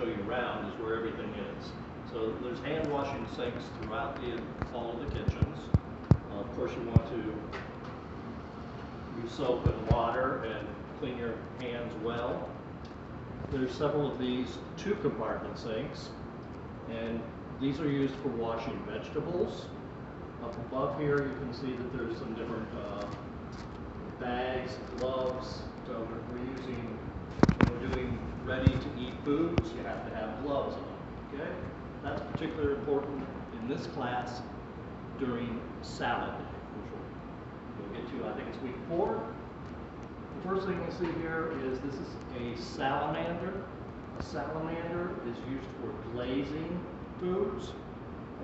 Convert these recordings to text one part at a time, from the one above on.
show you around is where everything is. So there's hand washing sinks throughout all of the kitchens. Of course, you want to use soap and water and clean your hands well. There's several of these 2-compartment sinks, and these are used for washing vegetables. Up above here, you can see that there's some different bags, gloves. So when we're doing ready-to-eat foods, you have to have gloves on. Okay, that's particularly important in this class during salad, which we'll get to. I think it's week 4. The first thing you see here is this is a salamander. A salamander is used for glazing foods,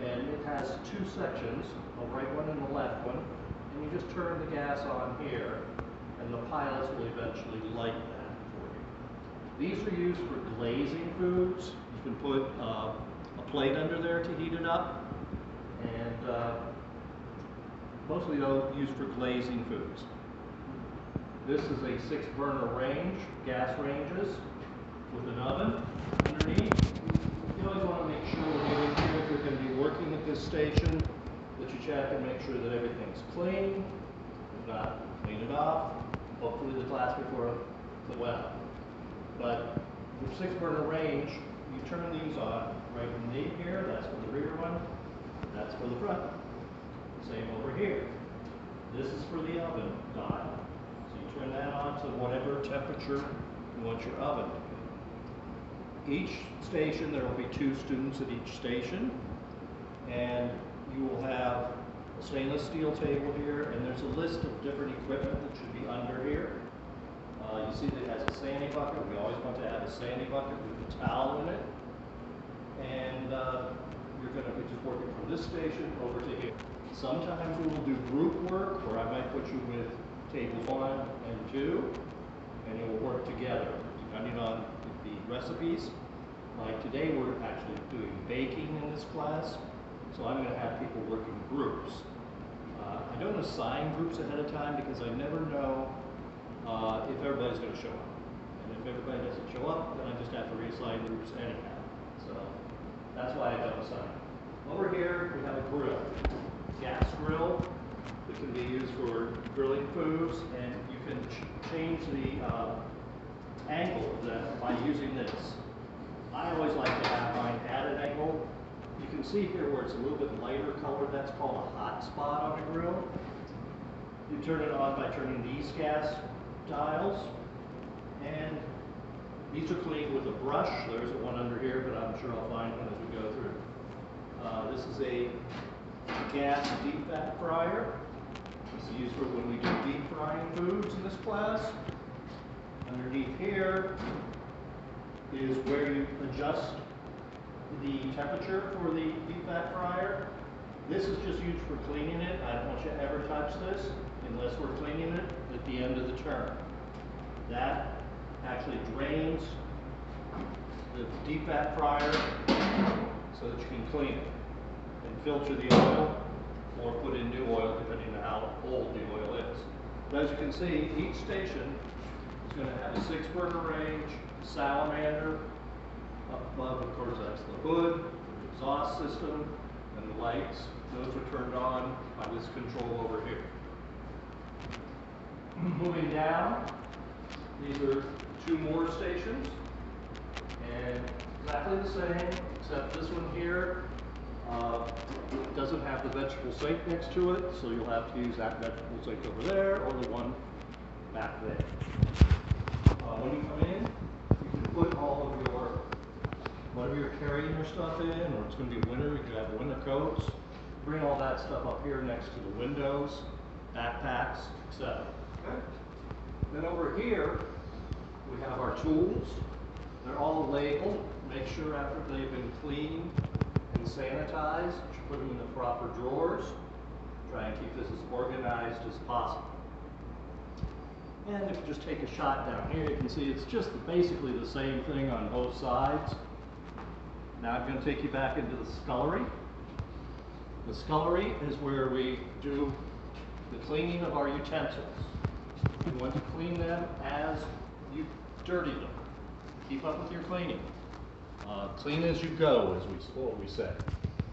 and it has 2 sections, a right one and a left one, and you just turn the gas on here, and the pilots will eventually light that for you. These are used for glazing foods. You can put a plate under there to heat it up, and mostly those used for glazing foods. This is a 6-burner range, gas ranges, with an oven underneath. You always want to make sure when you're in here, if you're going to be working at this station, that you check and make sure that everything's clean. If not, clean it off. Hopefully the class before the well. But with 6-burner range, you turn these on right in here. That's for the rear one. That's for the front one. Same over here. This is for the oven dial. So you turn that on to whatever temperature you want your oven to be. Each station, there will be 2 students at each station, and you will have a stainless steel table here, and there's a list of different equipment that should be under here. You see that it has a sandy bucket. We always want to have a sandy bucket with a towel in it. And you're going to be just working from this station over to here. Sometimes we will do group work, where I might put you with tables 1 and 2, and you will work together, depending on the recipes. Like today, we're actually doing baking in this class, so I'm going to have people working groups. I don't assign groups ahead of time because I never know if everybody's going to show up. And if everybody doesn't show up, then I just have to reassign groups anyhow. So that's why I don't assign. Over here, we have a grill. Gas grill that can be used for grilling foods, and you can change the angle of that by using this. I always like to have mine at an angle. You can see here where it's a little bit lighter colored, that's called a hot spot on a grill. You turn it on by turning these gas dials, and these are cleaned with a brush. There's one under here, but I'm sure I'll find one as we go through. This is a gas deep fat fryer. This is used for when we do deep frying foods in this class. Underneath here is where you adjust the temperature for the deep fat fryer. This is just used for cleaning it. I don't want you to ever touch this unless we're cleaning it at the end of the term. That actually drains the deep fat fryer so that you can clean it and filter the oil or put in new oil depending on how old the oil is. But as you can see, each station is going to have a 6-burner range, salamander. Up above, of course, that's the hood, the exhaust system, and the lights. Those are turned on by this control over here. Moving down, these are 2 more stations, and exactly the same, except this one here doesn't have the vegetable sink next to it, so you'll have to use that vegetable sink over there or the one back there. When you come in, you can put all of your, whatever you're carrying your stuff in, or it's going to be winter, you can have winter coats. Bring all that stuff up here next to the windows, backpacks, etc. Okay? Then over here, we have our tools. They're all labeled. Make sure after they've been cleaned and sanitized, you put them in the proper drawers. Try and keep this as organized as possible. And if you just take a shot down here, you can see it's just basically the same thing on both sides. Now I'm going to take you back into the scullery. The scullery is where we do the cleaning of our utensils. You want to clean them as you dirty them. Keep up with your cleaning. Clean as you go, as what we say.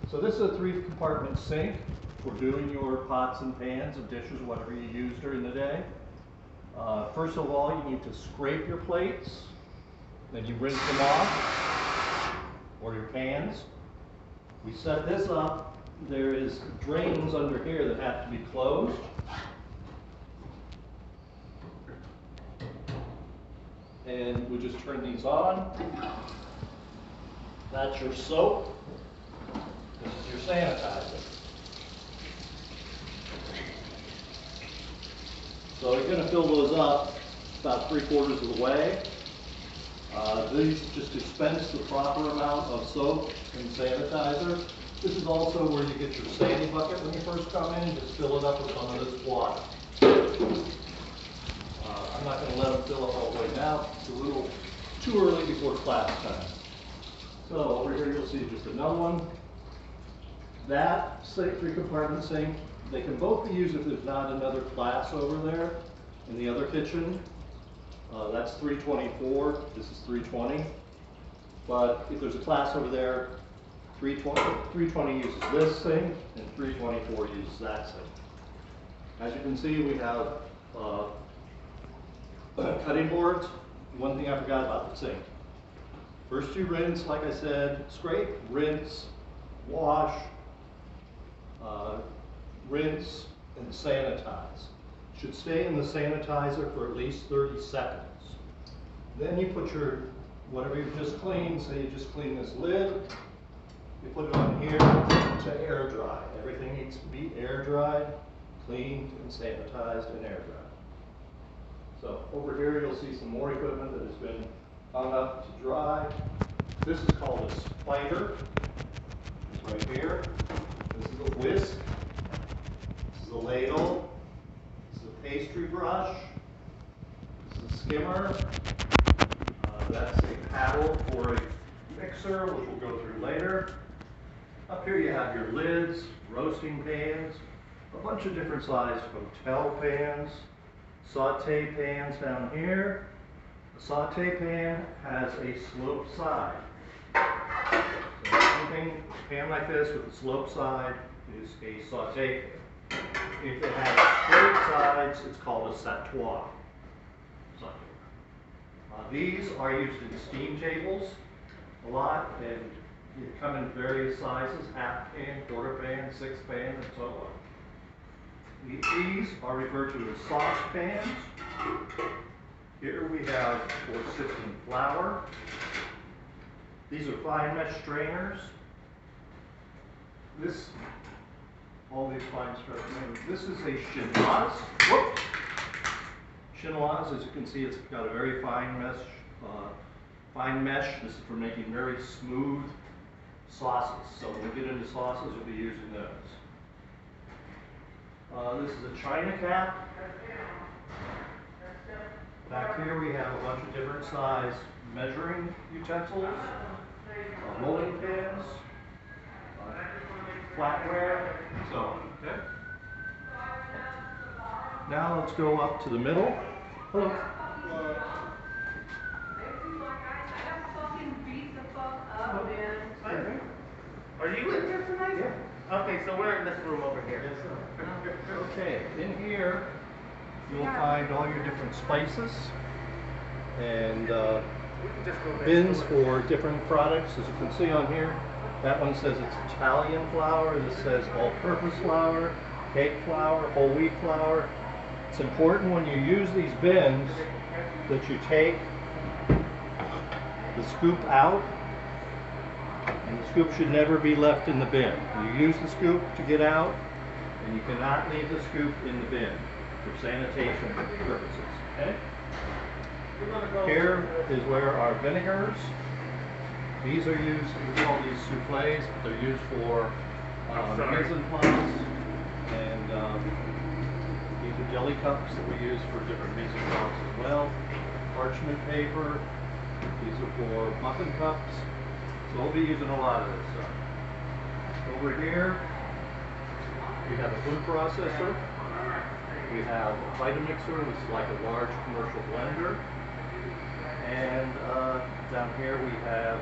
So this is a 3-compartment sink for doing your pots and pans and dishes, whatever you use during the day. First of all, you need to scrape your plates, then you rinse them off, or your pans. We set this up. There is drains under here that have to be closed. And we just turn these on. That's your soap. This is your sanitizer. So you're going to fill those up about 3/4 of the way. These just dispense the proper amount of soap and sanitizer. This is also where you get your sandy bucket when you first come in. Just fill it up with some of this water. I'm not going to let them fill up all the way now. It's a little too early before class time. So over here you'll see just another one. That 3-compartment sink, they can both be used if there's not another class over there in the other kitchen. That's 324, this is 320. But if there's a class over there, 320 uses this sink and 324 uses that sink. As you can see, we have cutting boards. One thing I forgot about the sink. First you rinse, like I said, scrape, rinse, wash, rinse, and sanitize. Should stay in the sanitizer for at least 30 seconds. Then you put your, whatever you've just cleaned, say you just clean this lid, you put it on here to air dry. Everything needs to be air dried, cleaned, and sanitized, and air dried. So over here you'll see some more equipment that has been hung up to dry. This is called a spider. It's right here. This is a whisk. This is a ladle. This is a pastry brush. This is a skimmer. That's a paddle for a mixer, which we'll go through later. Up here you have your lids, roasting pans, a bunch of different sized hotel pans, saute pans down here. The saute pan has a sloped side. So anything, a pan like this with a sloped side is a saute pan. If it has straight sides, it's called a sautoir. These are used in steam tables a lot, and they come in various sizes, half pan, quarter pan, 6 pan, and so on. These are referred to as saucepans. Here we have for sifting flour. These are fine mesh strainers. All these fine strainers. This is a chinoise. Whoop! Chinoise, as you can see, it's got a very fine mesh. This is for making very smooth sauces. So when we get into sauces, we'll be using those. This is a china cap. Back here we have a bunch of different size measuring utensils, molding pans, flatware, and so on. Okay. Now let's go up to the middle. Hello. Are you in here tonight? Yeah. Okay, so we're in this room over here. Yes, sir. Okay, in here you'll find all your different spices and bins for different products. As you can see on here, that one says it's Italian flour. This says all-purpose flour, cake flour, whole wheat flour. It's important when you use these bins that you take the scoop out, and the scoop should never be left in the bin. You use the scoop to get out, and you cannot leave the scoop in the bin for sanitation purposes. Okay? Here is where our vinegars. These are used, we call these soufflés, but they're used for mise en place, and these are jelly cups that we use for different mise en place as well. Parchment paper. These are for muffin cups. So we'll be using a lot of this stuff. Over here, we have a food processor. We have a Vitamixer, which is like a large commercial blender. And down here we have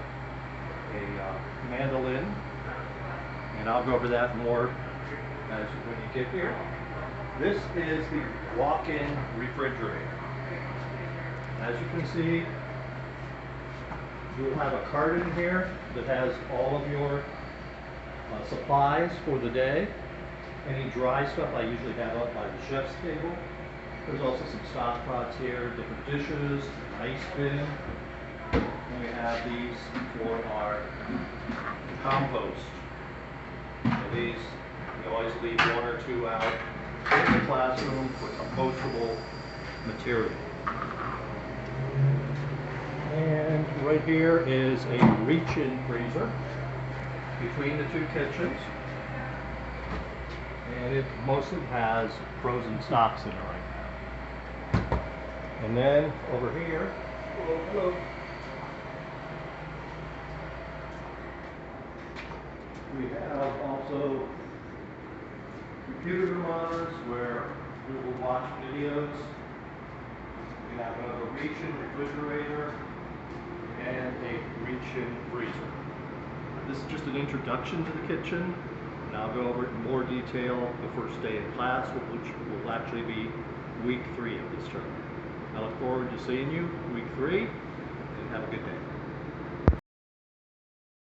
mandolin, and I'll go over that more as when you get here. This is the walk-in refrigerator. As you can see, you'll have a cart in here that has all of your supplies for the day. Any dry stuff I usually have up by the chef's table. There's also some stock pots here, different dishes, an ice bin. And we have these for our compost. So these, we always leave 1 or 2 out in the classroom for compostable material. And right here is a reach-in freezer between the 2 kitchens. And it mostly has frozen stocks in it right now. And then over here, we have also computer monitors where we will watch videos. We have another reach-in refrigerator and a reach-in freezer. This is just an introduction to the kitchen, and I'll go over it in more detail the first day of class, which will actually be week 3 of this term. I look forward to seeing you week 3, and have a good day.